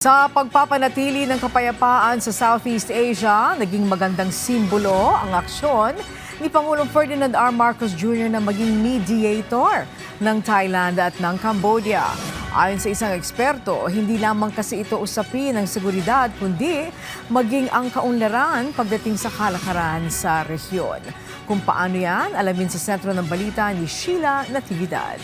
Sa pagpapanatili ng kapayapaan sa Southeast Asia, naging magandang simbolo ang aksyon ni Pangulong Ferdinand R. Marcos Jr. na maging mediator ng Thailand at ng Cambodia. Ayon sa isang eksperto, hindi lamang kasi ito usapin ng seguridad kundi maging ang kaunlaran pagdating sa kalakaran sa rehiyon. Kung paano yan, alamin sa sentro ng balita ni Sheila Natividad.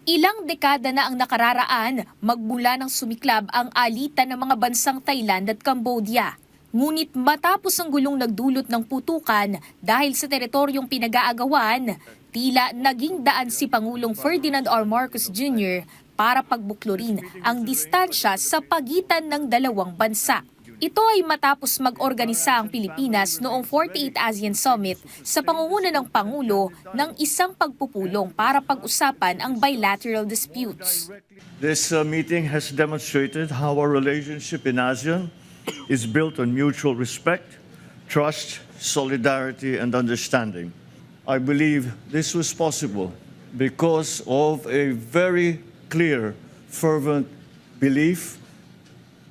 Ilang dekada na ang nakararaan magmula nang sumiklab ang alitan ng mga bansang Thailand at Cambodia. Ngunit matapos ang gulong nagdulot ng putukan dahil sa teritoryong pinag-aagawan, tila naging daan si Pangulong Ferdinand R. Marcos Jr. para pagbuklurin ang distansya sa pagitan ng dalawang bansa. Ito ay matapos mag-organisa ang Pilipinas noong 48th ASEAN Summit sa pangunguna ng Pangulo ng isang pagpupulong para pag-usapan ang bilateral disputes. This meeting has demonstrated how our relationship in ASEAN is built on mutual respect, trust, solidarity, and understanding. I believe this was possible because of a very clear, fervent belief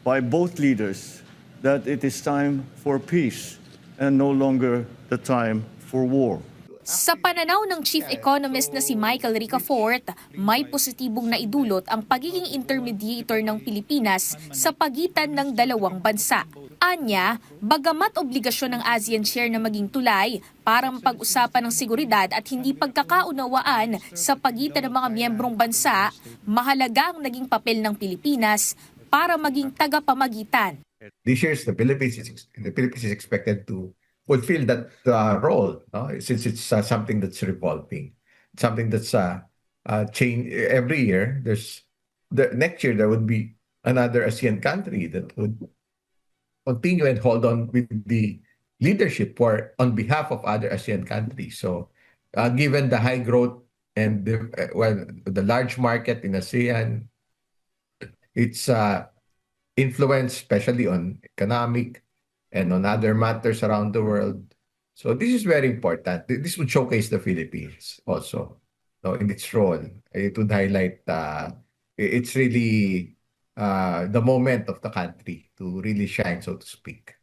by both leaders that it is time for peace and no longer the time for war. Sa pananaw ng Chief Economist na si Michael Ricafort, may positibong naidulot ang pagiging intermediator ng Pilipinas sa pagitan ng dalawang bansa. Anya, bagamat obligasyon ng ASEAN Chair na maging tulay para mapag-usapan ng seguridad at hindi pagkakaunawaan sa pagitan ng mga miyembrong bansa, mahalaga ang naging papel ng Pilipinas para maging tagapamagitan. This year, the Philippines is expected to fulfill that role, no? Since it's something that's revolving, something that's change every year. Next year there would be another ASEAN country that would continue and hold on with the leadership on behalf of other ASEAN countries. So, given the high growth and the large market in ASEAN, it's influence, especially on economic and on other matters around the world. So this is very important. This would showcase the Philippines also, no, in its role. It would highlight it's really the moment of the country to really shine, so to speak.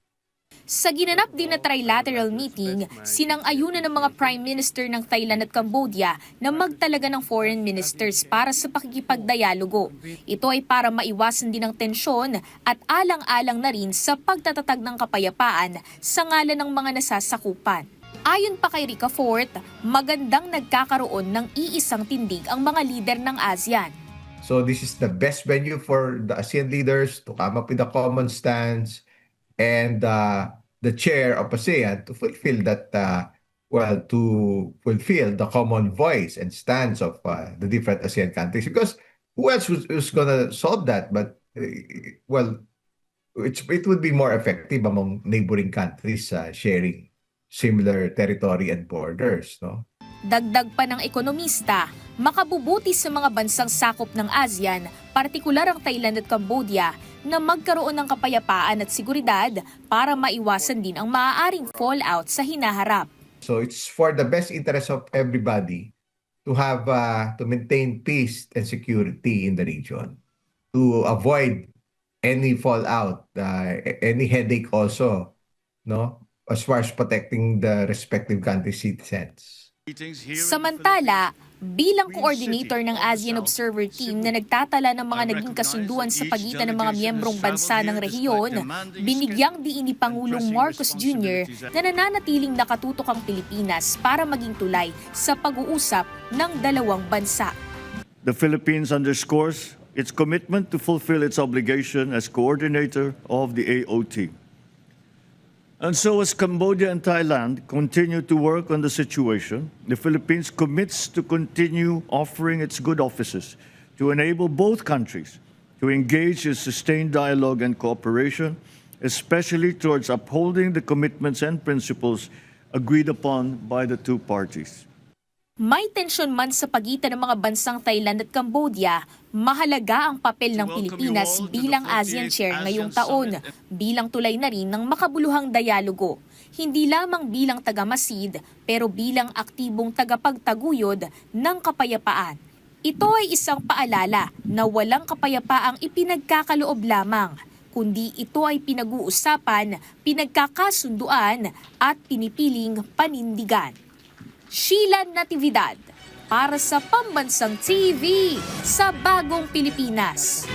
Sa ginanap din na trilateral meeting, sinang-ayunan ng mga Prime Minister ng Thailand at Cambodia na magtalaga ng foreign ministers para sa pakikipagdialogo. Ito ay para maiwasan din ang tensyon at alang-alang na rin sa pagtatatag ng kapayapaan sa ngalan ng mga nasasakupan. Ayon pa kay Ricafort, magandang nagkakaroon ng iisang tindig ang mga lider ng ASEAN. So this is the best venue for the ASEAN leaders to come up with a common stance and the chair of ASEAN to fulfill that, to fulfill the common voice and stance of the different ASEAN countries. Because who else was going to solve that? But, it would be more effective among neighboring countries sharing similar territory and borders, no? Dagdag pa ng ekonomista, makabubuti sa mga bansang sakop ng ASEAN, partikular ang Thailand at Cambodia, na magkaroon ng kapayapaan at seguridad para maiwasan din ang maaaring fallout sa hinaharap. So it's for the best interest of everybody to have to maintain peace and security in the region, to avoid any fallout, any headache also, no, as far as protecting the respective country citizens. Samantala, bilang coordinator ng ASEAN Observer Team na nagtatala ng mga naging kasunduan sa pagitan ng mga miyembrong bansa ng rehiyon, binigyang diin ni Pangulong Marcos Jr. na nananatiling nakatutok ang Pilipinas para maging tulay sa pag-uusap ng dalawang bansa. The Philippines underscores its commitment to fulfill its obligation as coordinator of the AOT. And so as Cambodia and Thailand continue to work on the situation, the Philippines commits to continue offering its good offices to enable both countries to engage in sustained dialogue and cooperation, especially towards upholding the commitments and principles agreed upon by the two parties. May tensyon man sa pagitan ng mga bansang Thailand at Cambodia, mahalaga ang papel ng Pilipinas bilang ASEAN Chair ngayong taon, bilang tulay na rin ng makabuluhang dialogo. Hindi lamang bilang tagamasid, pero bilang aktibong tagapagtaguyod ng kapayapaan. Ito ay isang paalala na walang kapayapaang ipinagkakaloob lamang, kundi ito ay pinag-uusapan, pinagkakasunduan at pinipiling panindigan. Sheila Natividad, para sa Pambansang TV sa Bagong Pilipinas.